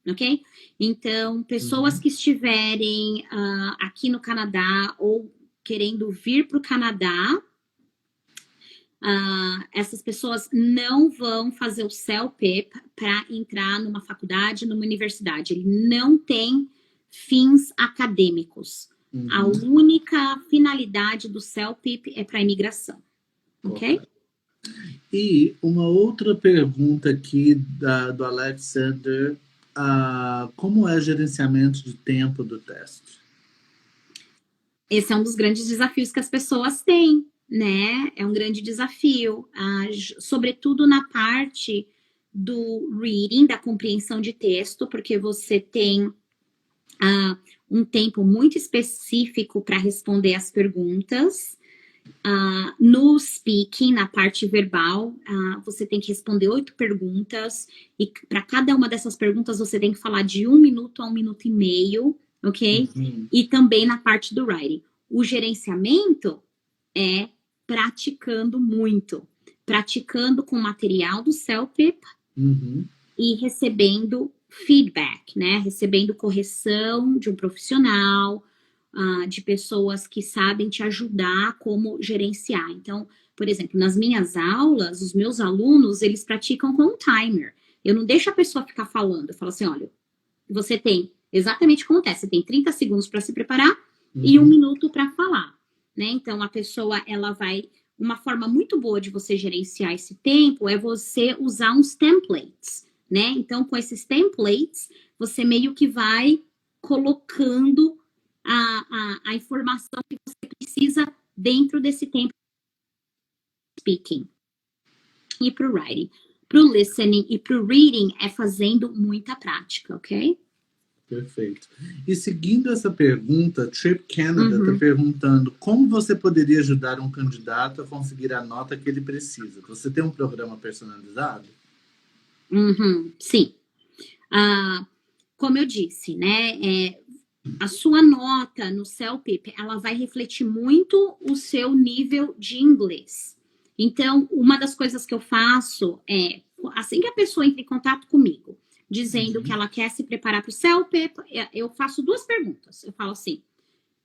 ok? Então, pessoas que estiverem aqui no Canadá ou querendo vir para o Canadá, essas pessoas não vão fazer o CELPIP para entrar numa faculdade, numa universidade. Ele não tem fins acadêmicos. A única finalidade do CELPIP é para imigração, ok? E uma outra pergunta aqui do Alexander, como é o gerenciamento de tempo do teste? Esse é um dos grandes desafios que as pessoas têm, né? É um grande desafio, sobretudo na parte do reading, da compreensão de texto, porque você tem um tempo muito específico para responder as perguntas. No speaking, na parte verbal, você tem que responder 8 perguntas, e para cada uma dessas perguntas você tem que falar de 1 minuto a 1 minuto e meio, ok? E também na parte do writing. O gerenciamento é praticando muito, praticando com material do CELPIP e recebendo feedback, né? Recebendo correção de um profissional, de pessoas que sabem te ajudar como gerenciar. Então, por exemplo, nas minhas aulas, os meus alunos, eles praticam com um timer. Eu não deixo a pessoa ficar falando. Eu falo assim, olha, você tem exatamente como é. Você tem 30 segundos para se preparar e 1 minuto para falar, né? Então, a pessoa, ela vai... Uma forma muito boa de você gerenciar esse tempo é você usar uns templates, né? Então, com esses templates, você meio que vai colocando a informação que você precisa dentro desse tempo speaking. E para o writing. Para o listening e para o reading é fazendo muita prática, ok? Perfeito. E seguindo essa pergunta, Trip Canada está perguntando como você poderia ajudar um candidato a conseguir a nota que ele precisa. Você tem um programa personalizado? Sim. Como eu disse, né? A sua nota no CELPIP, ela vai refletir muito o seu nível de inglês. Então, uma das coisas que eu faço é, assim que a pessoa entra em contato comigo, dizendo que ela quer se preparar para o CELPIP, eu faço 2 perguntas. Eu falo assim,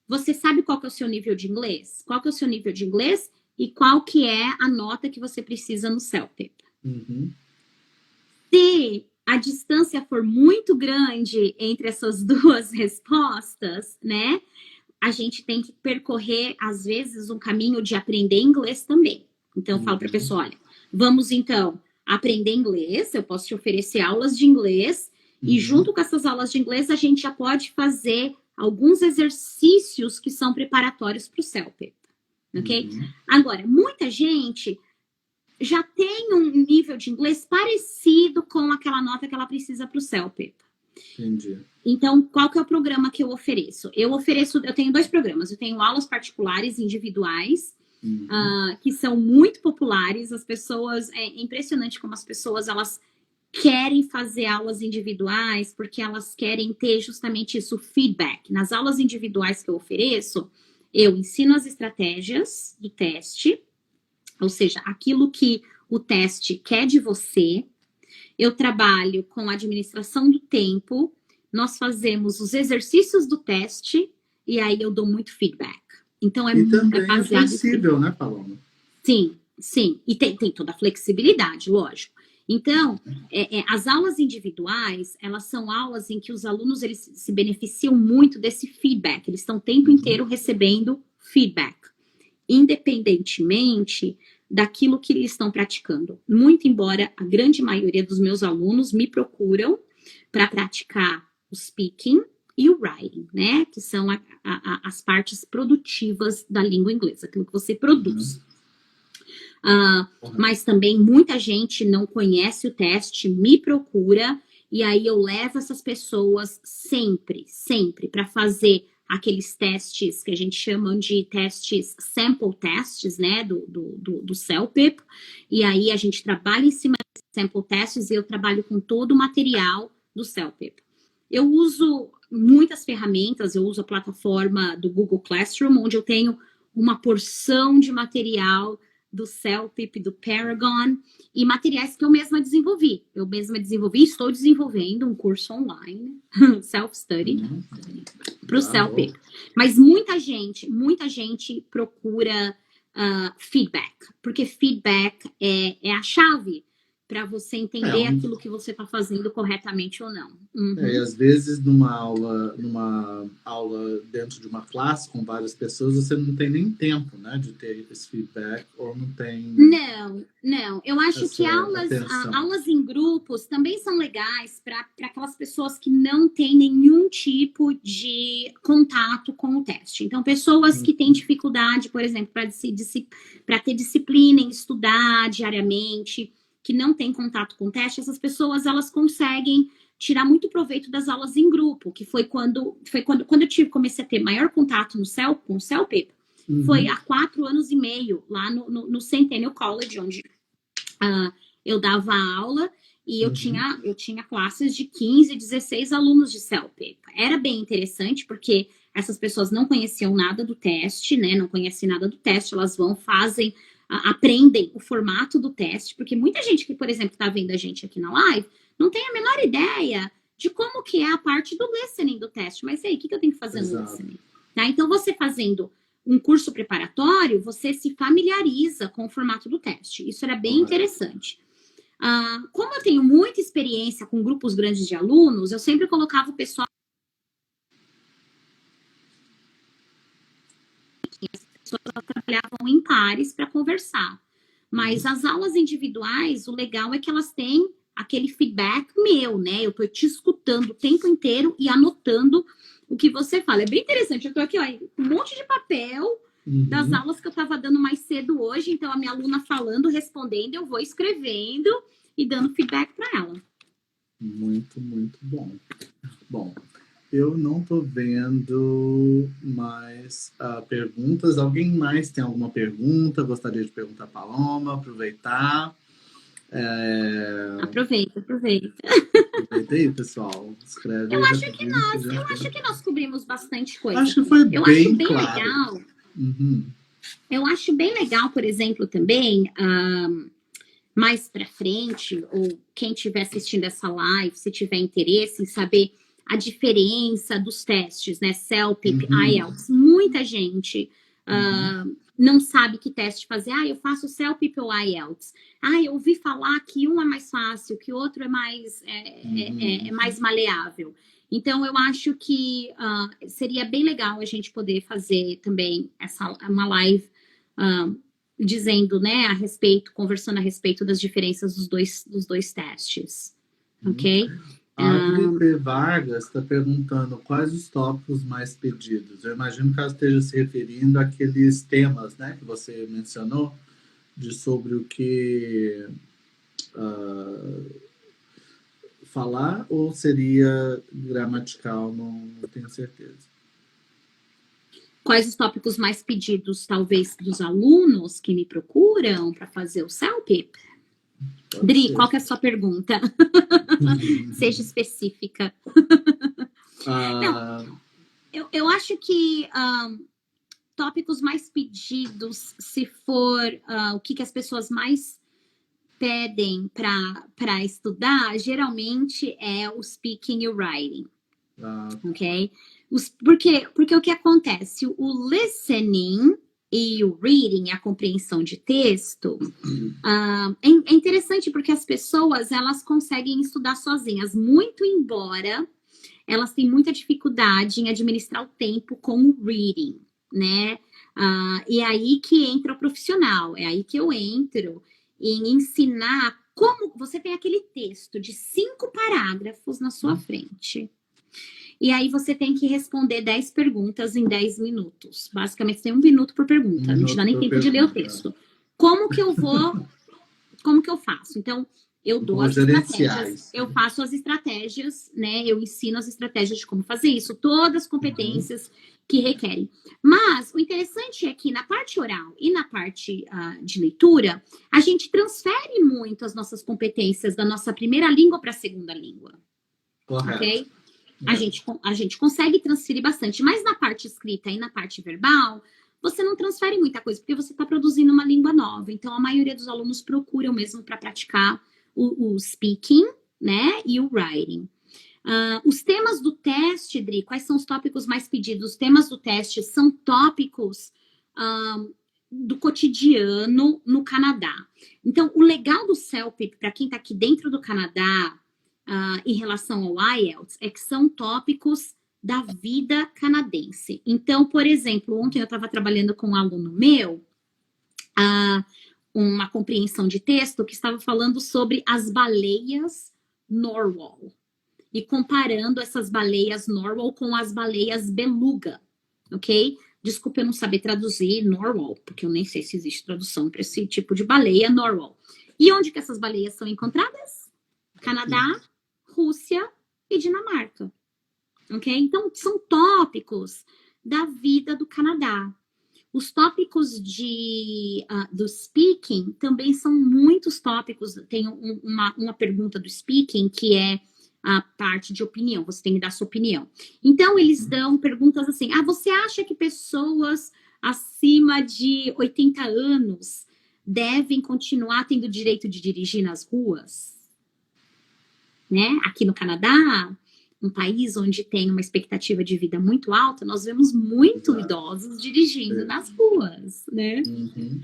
você sabe qual que é o seu nível de inglês? Qual que é o seu nível de inglês? E qual que é a nota que você precisa no CELPIP? Se a distância for muito grande entre essas 2 respostas, né? A gente tem que percorrer, às vezes, um caminho de aprender inglês também. Então, eu falo para a pessoa, olha, vamos então aprender inglês, eu posso te oferecer aulas de inglês, e junto com essas aulas de inglês, a gente já pode fazer alguns exercícios que são preparatórios para o CELPIP, ok? Agora, muita gente já tem um nível de inglês parecido com aquela nota que ela precisa para o CELPIP. Entendi. Então, qual que é o programa que eu ofereço? Eu tenho 2 programas. Eu tenho aulas particulares individuais, que são muito populares. As pessoas, é impressionante como as pessoas, elas querem fazer aulas individuais porque elas querem ter justamente isso, feedback. Nas aulas individuais que eu ofereço, eu ensino as estratégias do teste, ou seja, aquilo que o teste quer de você. Eu trabalho com a administração do tempo, nós fazemos os exercícios do teste e aí eu dou muito feedback. Então, e também é flexível, né, Paloma? Sim, sim. E tem toda a flexibilidade, lógico. Então, as aulas individuais, elas são aulas em que os alunos eles se beneficiam muito desse feedback. Eles estão o tempo inteiro recebendo feedback, independentemente daquilo que eles estão praticando. Muito embora a grande maioria dos meus alunos me procuram para praticar o speaking e o writing, né? Que são as partes produtivas da língua inglesa, aquilo que você produz. Mas também muita gente não conhece o teste, me procura, e aí eu levo essas pessoas sempre para fazer aqueles testes que a gente chama de testes, sample tests, né, do CELPIP, e aí a gente trabalha em cima desses sample tests e eu trabalho com todo o material do CELPIP. Eu uso muitas ferramentas, eu uso a plataforma do Google Classroom, onde eu tenho uma porção de material do CELPIP, do Paragon, e materiais que eu mesma desenvolvi. Eu mesma desenvolvi, estou desenvolvendo um curso online, self-study, para o CELPIP. Mas muita gente procura feedback, porque feedback é a chave para você entender aquilo que você está fazendo corretamente ou não. E às vezes numa aula dentro de uma classe com várias pessoas, você não tem nem tempo, né, de ter esse feedback, ou não tem... Não. Eu acho que aulas em grupos também são legais para aquelas pessoas que não têm nenhum tipo de contato com o teste. Então, pessoas que têm dificuldade, por exemplo, para ter disciplina em estudar diariamente, que não tem contato com o teste, essas pessoas, elas conseguem tirar muito proveito das aulas em grupo, que foi quando eu comecei a ter maior contato com o CELPIP, foi há 4 anos e meio, lá no Centennial College, onde eu dava aula, e eu tinha classes de 15, 16 alunos de CELPIP. Era bem interessante, porque essas pessoas não conheciam nada do teste, né? Não conhecem nada do teste, elas vão, aprendem o formato do teste, porque muita gente que, por exemplo, está vendo a gente aqui na live, não tem a menor ideia de como que é a parte do listening do teste. Mas e aí, o que eu tenho que fazer no listening? Tá? Então, você fazendo um curso preparatório, você se familiariza com o formato do teste. Isso era bem interessante. Como eu tenho muita experiência com grupos grandes de alunos, eu sempre colocava o pessoal... As pessoas trabalhavam em pares para conversar. Mas as aulas individuais, o legal é que elas têm aquele feedback meu, né? Eu tô te escutando o tempo inteiro e anotando o que você fala. É bem interessante. Eu tô aqui, ó, um monte de papel das aulas que eu tava dando mais cedo hoje. Então, a minha aluna falando, respondendo, eu vou escrevendo e dando feedback para ela. Muito, muito bom. Bom, eu não tô vendo mais perguntas. Alguém mais tem alguma pergunta? Gostaria de perguntar a Paloma, aproveitar. Aproveita. Aproveita aí, pessoal. Escreve. Eu acho que nós cobrimos bastante coisa. Acho que foi bem claro. Legal. Eu acho bem legal, por exemplo, também, mais para frente, ou quem estiver assistindo essa live, se tiver interesse em saber a diferença dos testes, né? CELPIP, IELTS. Muita gente não sabe que teste fazer. Eu faço CELPIP ou IELTS. Eu ouvi falar que um é mais fácil, que o outro é mais maleável. Então, eu acho que seria bem legal a gente poder fazer também uma live dizendo, né, conversando a respeito das diferenças dos dois testes. Ok? A Felipe Vargas está perguntando quais os tópicos mais pedidos. Eu imagino que ela esteja se referindo àqueles temas, né, que você mencionou, sobre o que falar, ou seria gramatical, não tenho certeza. Quais os tópicos mais pedidos, talvez, dos alunos que me procuram para fazer o CELPIP? Dri, qual que é a sua pergunta? Seja específica. Não, eu acho que tópicos mais pedidos, se for o que as pessoas mais pedem para estudar, geralmente é o speaking e o writing. Ok? Porque o que acontece? O listening e o reading, a compreensão de texto, é interessante porque as pessoas, elas conseguem estudar sozinhas, muito embora elas têm muita dificuldade em administrar o tempo com o reading, né? E é aí que entra o profissional, é aí que eu entro em ensinar como você tem aquele texto de 5 parágrafos na sua frente. E aí você tem que responder 10 perguntas em 10 minutos. Basicamente, você tem 1 minuto por pergunta. Não te dá nem tempo de ler o texto. Como que eu faço? Então, eu dou as estratégias. Eu faço as estratégias, né? Eu ensino as estratégias de como fazer isso. Todas as competências que requerem. Mas o interessante é que na parte oral e na parte de leitura, a gente transfere muito as nossas competências da nossa primeira língua para a segunda língua. Correto. Ok? A gente consegue transferir bastante, mas na parte escrita e na parte verbal, você não transfere muita coisa, porque você está produzindo uma língua nova. Então, a maioria dos alunos procuram mesmo para praticar o speaking, né, e o writing. Os temas do teste, Dri, quais são os tópicos mais pedidos? Os temas do teste são tópicos do cotidiano no Canadá. Então, o legal do CELPIP, para quem está aqui dentro do Canadá, em relação ao IELTS, é que são tópicos da vida canadense. Então, por exemplo, ontem eu estava trabalhando com um aluno meu, uma compreensão de texto que estava falando sobre as baleias Narwhal e comparando essas baleias Narwhal com as baleias beluga, ok? Desculpa eu não saber traduzir Narwhal, porque eu nem sei se existe tradução para esse tipo de baleia Narwhal. E onde que essas baleias são encontradas? Canadá, Rússia e Dinamarca, ok? Então, são tópicos da vida do Canadá. Os tópicos do speaking também são muitos tópicos. Tem uma pergunta do speaking que é a parte de opinião, você tem que dar sua opinião. Então, eles dão perguntas assim, você acha que pessoas acima de 80 anos devem continuar tendo direito de dirigir nas ruas? Né? Aqui no Canadá, um país onde tem uma expectativa de vida muito alta, nós vemos muito idosos dirigindo nas ruas, né? Uhum.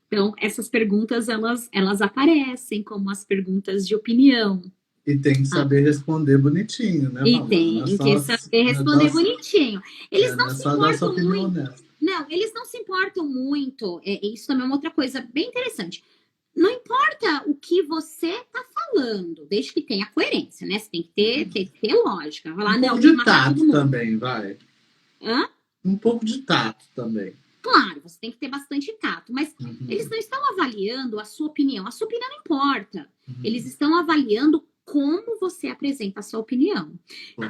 Então, essas perguntas, elas aparecem como as perguntas de opinião. E tem que saber responder bonitinho, né, Paloma? E tem que saber responder bonitinho. Eles não se importam muito. Não, eles não se importam muito. Isso também é uma outra coisa bem interessante. Não importa o que você está falando, desde que tenha coerência, né? Você tem que ter lógica. Falar, pouco de tato também, vai. Hã? Um pouco de tato também. Claro, você tem que ter bastante tato, mas eles não estão avaliando a sua opinião. A sua opinião não importa. Eles estão avaliando como você apresenta a sua opinião.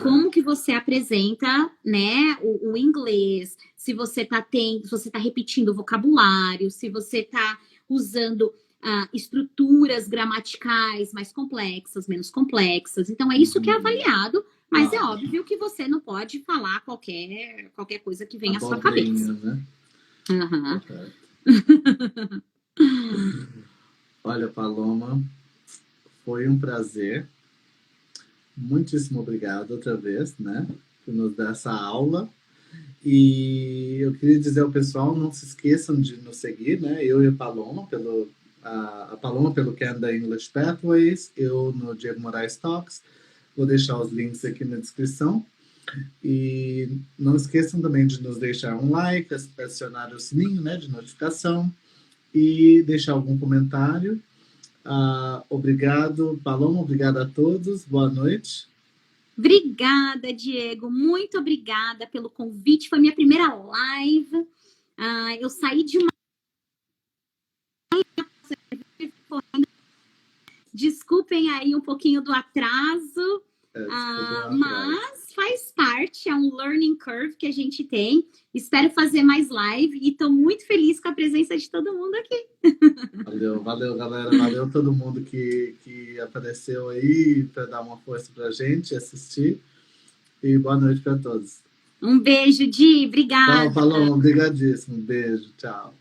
Como que você apresenta, né, o inglês, se você está repetindo o vocabulário, se você está usando estruturas gramaticais mais complexas, menos complexas. Então, é isso que é avaliado, mas é óbvio que você não pode falar qualquer coisa que venha à sua cabeça. Né? Olha, Paloma, foi um prazer. Muitíssimo obrigado outra vez, né, por nos dar essa aula. E eu queria dizer ao pessoal, não se esqueçam de nos seguir, né, eu e a Paloma, a Paloma pelo Canada English Pathways, eu no Diego Moraes Talks. Vou deixar os links aqui na descrição. E não esqueçam também de nos deixar um like, acionar o sininho, né, de notificação e deixar algum comentário. Obrigado, Paloma, obrigada a todos, boa noite. Obrigada, Diego, muito obrigada pelo convite, foi minha primeira live, eu saí de uma... Desculpem aí um pouquinho do atraso, mas faz parte, é um learning curve que a gente tem. Espero fazer mais live e estou muito feliz com a presença de todo mundo aqui. Valeu, galera. Valeu todo mundo que apareceu aí para dar uma força para a gente assistir. E boa noite para todos. Um beijo, Di. Obrigada. Tchau, Paloma. Obrigadíssimo. Um beijo. Tchau.